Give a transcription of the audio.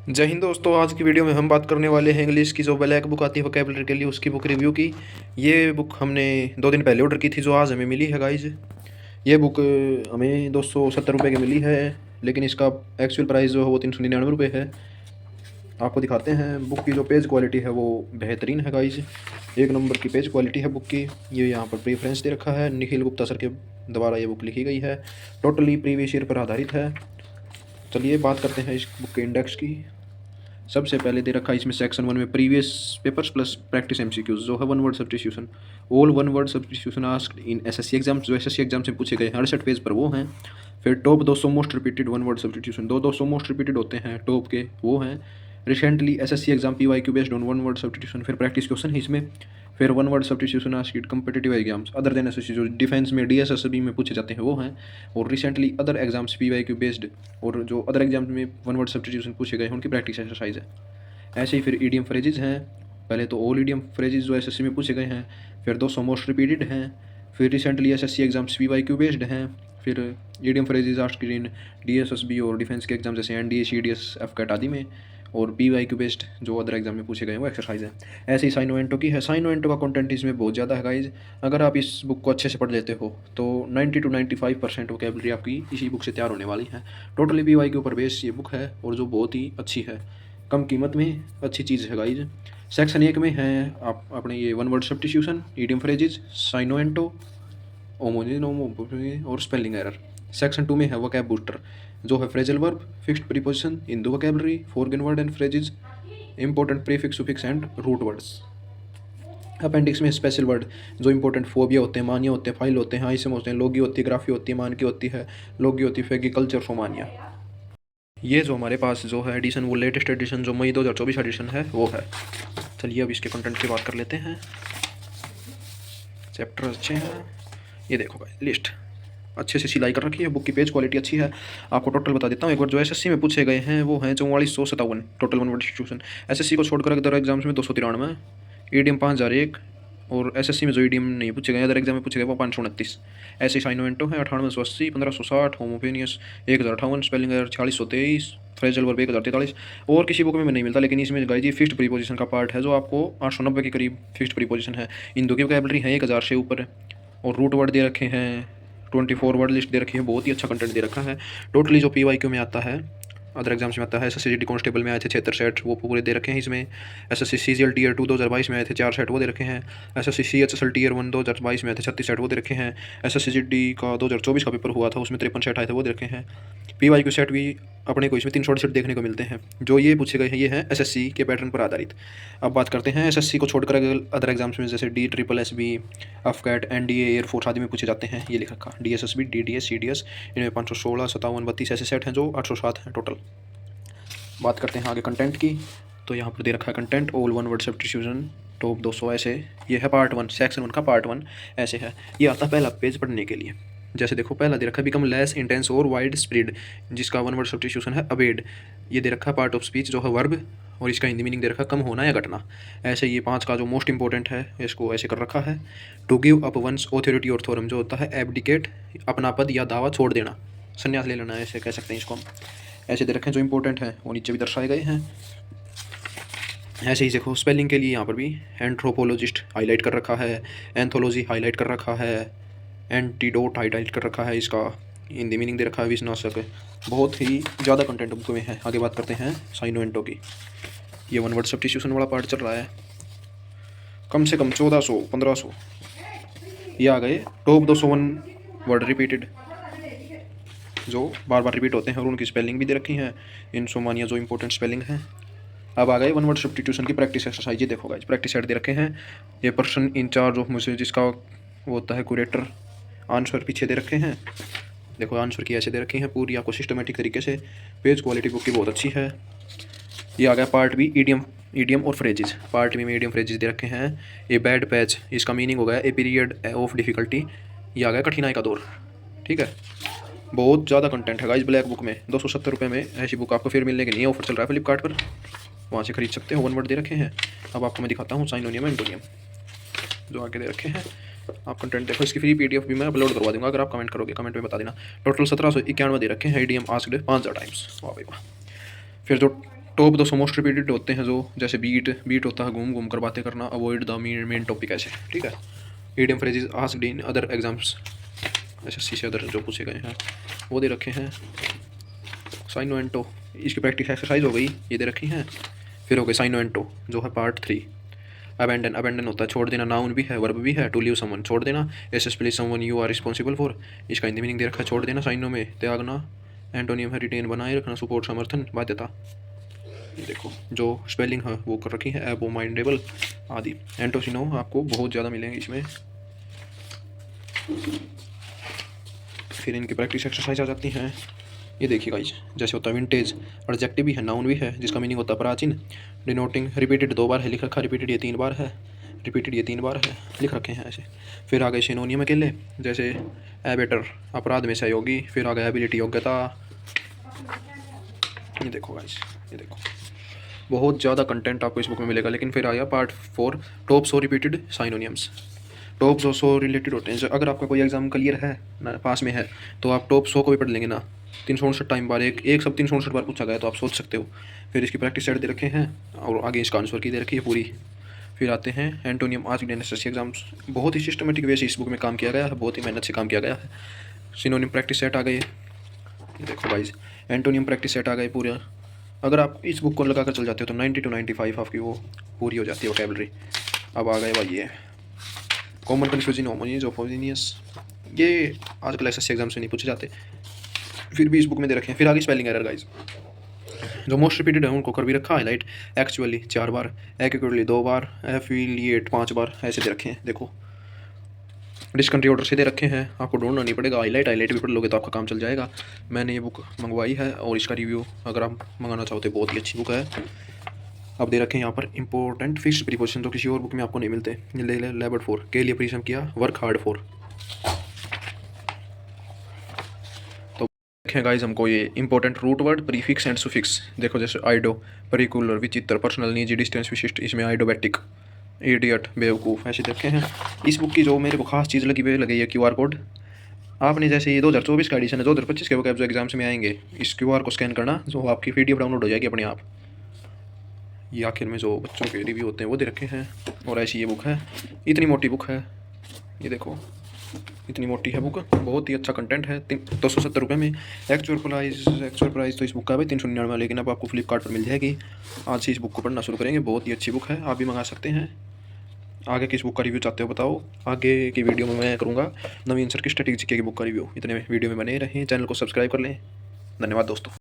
जय हिंद दोस्तों। आज की वीडियो में हम बात करने वाले हैं इंग्लिश की जो ब्लैक बुक आती है वोकैबुलरी के लिए, उसकी बुक रिव्यू की। ये बुक हमने 2 दिन पहले ऑर्डर की थी, जो आज हमें मिली है गाइज। ये बुक हमें 270 रुपये की मिली है, लेकिन इसका एक्चुअल प्राइस जो है वो 399 रुपये है। आपको दिखाते हैं बुक की जो पेज क्वालिटी है वो बेहतरीन है गाइज। एक नंबर की पेज क्वालिटी है बुक की। ये यहाँ पर प्रेफरेंस दे रखा है, निखिल गुप्ता सर के द्वारा ये बुक लिखी गई है। टोटली प्रीवियस ईयर पर आधारित है। चलिए बात करते हैं इस बुक के इंडेक्स की। सबसे पहले दे रखा है इसमें सेक्शन 1 में previous papers plus practice MCQs, जो है one word substitution. All one word substitution asked in SSC exam, जो एसएससी एग्जाम से पूछे गए 68 पेज पर वो हैं। फिर top 200 most repeated one word substitution, 200 most repeated होते हैं टॉप के, वो हैं। Recently SSC exam PYQ based on one word substitution, फिर प्रैक्टिस क्वेश्चन है इसमें। फिर one word substitution asked competitive exams other than SSC, जो डिफेंस में डीएसएसबी में पूछे जाते हैं वो हैं। और recently other exams PYQ based, और जो अदर एग्जाम्स में वन वर्ड सब्स्टिट्यूशन पूछे गए हैं उनकी प्रैक्टिस एक्सरसाइज है। ऐसे ही फिर ईडियम फ्रेजेज हैं। पहले तो ऑल ईडियम फ्रेजेज जो एसएससी में पूछे गए हैं, फिर 200 मोस्ट रिपीटेड हैं, फिर recently SSC exams PYQ based हैं, फिर idiom phrases asked in DSSB और डिफेंस के एग्जाम जैसे एनडीए सीडीएस एफकेट आदि में, और पीवाईक्यू बेस्ड जो अदर एग्जाम में पूछे गए हैं वो एक्सरसाइज है। ऐसे ही साइनोवेंटो की है। साइनोवेंटो का कंटेंट इसमें बहुत ज़्यादा है गाइज। अगर आप इस बुक को अच्छे से पढ़ लेते हो तो 90 to 95% वोकैबुलरी आपकी इसी बुक से तैयार होने वाली है। टोटली पीवाई के ऊपर बेस्ड ये बुक है, और जो बहुत ही अच्छी है, कम कीमत में अच्छी चीज़ है गाइज। सेक्शन 1 में है आप अपने ये one word substitution, idiom phrases, synonym antonym, homonym और स्पेलिंग एरर। सेक्शन 2 में है वोकैब बूस्टर, जो है फ्रेजल वर्ब, फिक्स्ड प्रीपोजिशन, इंदू vocabulary, foreign word and phrases, important prefix suffix and root words. Appendix में स्पेशल वर्ड, जो इंपॉर्टेंट फोबिया होते हैं, मानिया होते हैं, फाइल होते हैं, आइसम होते हैं, लोगी होती है, ग्राफी होती है, मानकी होती है, लोगी होती है, फेगी, कल्चर, फोमानिया। ये जो हमारे पास जो है एडिशन, वो लेटेस्ट एडिशन जो मई 2024 एडिशन है वो है। चलिए अब इसके कंटेंट की बात कर लेते हैं। चैप्टर अच्छे हैं, ये देखो भाई लिस्ट अच्छे से सिलाई कर रखी है, बुक की पेज क्वालिटी अच्छी है। आपको टोटल बता देता हूँ एक बार। जो एसएससी में पूछे गए हैं वो हैं 4457 total one word substitution. SSC को छोड़कर अदर एग्जाम्स में 293, ईडीएम 5001, और एसएससी में जो ईडीएम नहीं पूछे गए, अदर एग्जाम में पूछे गए वो 529। ऐसे साइनोवेंटो है 9880, 1560, होमोफेनियस 1058, स्पेलिंग एरर 4623, फ्रेजल वर्ब 1043। और किसी बुक में नहीं मिलता, लेकिन इसमें गाइस ये फिक्स्ड प्रीपोजिशन का पार्ट है, जो आपको 890 के करीब फिक्स्ड प्रीपोजिशन है। हिंदू की वोकैबुलरी है 1000 से ऊपर, और रूट वर्ड दे रखे हैं 24 वर्ड लिस्ट दे रखी है। बहुत ही अच्छा कंटेंट दे रखा है। टोटली जो पीवाईक्यू में आता है, अदर एग्जाम्स में आता है, एसएससी कांस्टेबल में आए थे 76 सेट, वो पूरे दे रखे हैं इसमें। एसएससी सीजीएल टीयर 2 2022 में आए थे 4 सेट, वो दे रखे हैं। एसएससी सीएचएसएल टीयर 1 2022 में आए थे 36 सेट, वो दे रखे हैं। एसएससी जीडी का 2024 का पेपर हुआ था, उसमें 53 सेट आए थे, वो दे रखे हैं। पीवाईक्यू सेट भी अपने को इसमें 300 सेट देखने को मिलते हैं। जो ये पूछे गए हैं ये हैं एसएससी के पैटर्न पर आधारित। अब बात करते हैं एसएससी को छोड़कर अदर एग्जाम्स में, जैसे D triple S B, AFCAT, NDA, air force आदि में पूछे जाते हैं। ये लिख रखा डीएसएसबी, डीडीएस, सीडीएस, इनमें 516, 57, 32 ऐसे सेट हैं, जो 807 हैं टोटल। बात करते हैं आगे कंटेंट की। तो यहाँ पर दे रखा है content, all one word substitution top 200 ऐसे। ये है पार्ट 1, सेक्शन 1 का पार्ट 1 ऐसे है। ये आता है पहला पेज पढ़ने के लिए। जैसे देखो पहला दे रखा है बिकम लेस इंटेंस और वाइड स्प्रेड, जिसका वन वर्ड सब्स्टिट्यूशन है अबेड। ये दे रखा है पार्ट ऑफ स्पीच, जो है वर्ब, और इसका हिंदी मीनिंग दे रखा है कम होना या घटना। ऐसे ये 5 का जो मोस्ट इंपॉर्टेंट है इसको ऐसे कर रखा है। To give up one's authority और थोरम, जो होता है एबडिकेट, अपना पद या दावा छोड़ देना, संन्यास ले लेना, ऐसे कह सकते हैं इसको हम। ऐसे दे रखे हैं जो इंपॉर्टेंट है वो नीचे भी दर्शाए गए हैं। ऐसे ही देखो स्पेलिंग के लिए यहाँ पर भी एंथ्रोपोलॉजिस्ट हाईलाइट कर रखा है, एंथोलॉजी हाईलाइट कर रखा है, एंटीडोट हाईलाइट कर रखा है, इसका हिंदी मीनिंग दे रखा है विषनाशक। बहुत ही ज़्यादा कंटेंट बुक में है। आगे बात करते हैं साइनोवेंटो की। ये वन वर्ड सब्स्टिट्यूशन वाला पार्ट चल रहा है। कम से कम 1400 1500 ये आ गए। टॉप 201 वर्ड रिपीटेड, जो बार बार रिपीट होते हैं, और उनकी स्पेलिंग भी दे रखी हैं। इंसोमानिया जो इंपॉर्टेंट स्पेलिंग है। अब आ गए वन वर्ड सब्स्टिट्यूशन की प्रैक्टिस एक्सरसाइज। ये देखो गाइस प्रैक्टिस सेट दे रखे हैं। ये पर्सन इन चार्ज ऑफ मुझे, जिसका वो होता है कुरेटर। आंसर पीछे दे रखे हैं, देखो आंसर की ऐसे दे रखी हैं पूरी आपको सिस्टमेटिक तरीके से। पेज क्वालिटी बुक की बहुत अच्छी है। ये आ गया पार्ट बी, ईडियम और फ्रेजेज। पार्ट बी में ईडियम फ्रेजेज दे रखे हैं। ए बैड पैच, इसका मीनिंग हो गया ए पीरियड ऑफ डिफिकल्टी। ये आ गया कठिनाई का दौर। ठीक है, बहुत ज़्यादा कंटेंट है गाइस ब्लैक बुक में। 270 रुपये में ऐसी बुक आपको फिर मिलने के लिए ऑफर चल रहा है फ्लिपकार्ट पर, वहाँ से खरीद सकते हो। वन वर्ड दे रखे हैं। अब आपको मैं दिखाता हूँ साइनोनियम एंटोनियम जो आगे दे रखे हैं। आप कंटेंट देखो, इसकी फ्री पीडीएफ भी मैं अपलोड करवा दूंगा, अगर आप कमेंट करोगे, कमेंट में बता देना। टोटल 1791 दे रखे हैं। ईडीएम आस्क्ड 5000 टाइम्स, वाह भाई वाह। फिर जो टॉप 200 मोस्ट रिपीटेड होते हैं, जो जैसे बीट होता है घूम घूम कर बातें करना, अवॉइड द मेन टॉपिक ऐसे, ठीक है। Idiom phrases asked in other exams, SSC से अदर जो पूछे गए हैं वो दे रखे हैं। साइनो एंड टो, इसकी प्रैक्टिस एक्सरसाइज हो गई, ये दे रखी हैं। फिर हो गई साइनो एंड टो जो है पार्ट 3। अबेंडन होता है छोड़ देना, नाउन भी है वर्ब भी है। टू लीव समवन छोड़ देना, as please someone you are responsible for, इसका हिंदी मीनिंग दे रखा है छोड़ देना। साइनो में त्यागना, एंटोनियम है रिटेन बनाए रखना, सपोर्ट समर्थन बाध्यता। ये देखो जो स्पेलिंग है वो कर रखी है, एबो माइंडेबल आदि। एंटोसिनो आपको बहुत ज़्यादा मिलेंगे इसमें। फिर इनकी प्रैक्टिस एक्सरसाइज आ जाती हैं। ये देखिए गाइस, जैसे होता है विंटेज, एडजेक्टिव भी है नाउन भी है जिसका मीनिंग होता है प्राचीन। डिनोटिंग रिपीटेड 2 बार है लिख रखा, रिपीटेड ये 3 बार है, रिपीटेड ये 3 बार है लिख रखे हैं ऐसे। फिर आ गए सिनोनियम अकेले, जैसे एबेटर अपराध में सहयोगी। फिर आ गया एबिलिटी योग्यता। ये देखो गाइस, ये देखो बहुत ज़्यादा कंटेंट आपको इस बुक में मिलेगा। लेकिन फिर आया part 4 top 100 repeated synonyms. Top 100 related होते हैं। अगर आपका कोई एग्जाम क्लियर है ना, पास में है, तो आप टॉप 100 को भी पढ़ लेंगे ना। 369 टाइम बार एक सब 369 बार पूछा गया तो आप सोच सकते हो। फिर इसकी प्रैक्टिस सेट दे रखे हैं और आगे इसका आंसर की दे रखी है पूरी। फिर आते हैं एंटोनियम। आज के एसएससी एग्जाम्स बहुत ही सिस्टमेटिक वे से इस बुक में काम किया गया है, बहुत ही मेहनत से काम किया गया है। सिनोनियम प्रैक्टिस सेट आ गए, ये देखो गाइस एंटोनियम प्रैक्टिस सेट आ गए पूरा। अगर आप इस बुक को लगा कर चल जाते हो तो 90 to 95 आपकी वो पूरी हो जाती है वोकैबलरी। अब आ गए भाई ये कॉमन कन्फ्यूजन होमोनियस होमोजीनियस, ये आजकल एसएससी एग्जाम से नहीं पूछे जाते, फिर भी इस बुक में दे रखे हैं। फिर आगे स्पेलिंग एरर गाइस, जो मोस्ट रिपीटेड है उनको कर भी रखा हाईलाइट। एक्चुअली 4 बार, एक्यूरेटली 2 बार, एफिलिएट 5 बार ऐसे दे रखे हैं। देखो डिस्कंट्री ऑर्डर से दे रखे हैं, आपको ढूंढना नहीं पड़ेगा। हाईलाइट भी पढ़ लोगे तो आपका काम चल जाएगा। मैंने ये बुक मंगवाई है और इसका रिव्यू अगर आप मंगाना चाहो तो बहुत ही अच्छी बुक है। अब दे रखे हैं यहाँ पर इंपॉर्टेंट फिक्स्ड प्रीपोजिशन जो किसी और बुक में आपको नहीं मिलते। लेबर फॉर के लिए परिश्रम किया, वर्क हार्ड फॉर। तो देखें गाइज हमको ये important root word, prefix and suffix. देखो जैसे आइडो, परिकुलर, विचित्र, पर्सनल, निजी, डिस्टेंस, विशिष्ट, इसमें आइडोबैटिक, इडियट, बेवकूफ़ ऐसे देखे हैं। इस बुक की जो मेरे को खास चीज़ लगी है QR कोड। आपने जैसे ये 2024 का एडिशन है, 2025 के वोकैब जो एग्जाम्स में आएंगे, इस QR को स्कैन करना, जो आपकी PDF डाउनलोड हो जाएगी अपने आप। ये आखिर में जो बच्चों के रिव्यू होते हैं वो दे रखे हैं। और ऐसी ये बुक है, इतनी मोटी बुक है, ये देखो इतनी मोटी है बुक, बहुत ही अच्छा कंटेंट है। 270 रुपये में। एक्चुअल प्राइस तो इस बुक का है 399, लेकिन अब आपको फ्लिपकार्ट पर मिल जाएगी। आज से इस बुक को पढ़ना शुरू करेंगे, बहुत ही अच्छी बुक है, आप भी मंगा सकते हैं। आगे किस बुक का रिव्यू चाहते हो बताओ, आगे की वीडियो में मैं करूँगा नवीन सर की स्टैटिक जीके की बुक का रिव्यू। इतने वीडियो में बने रहें, चैनल को सब्सक्राइब कर लें। धन्यवाद दोस्तों।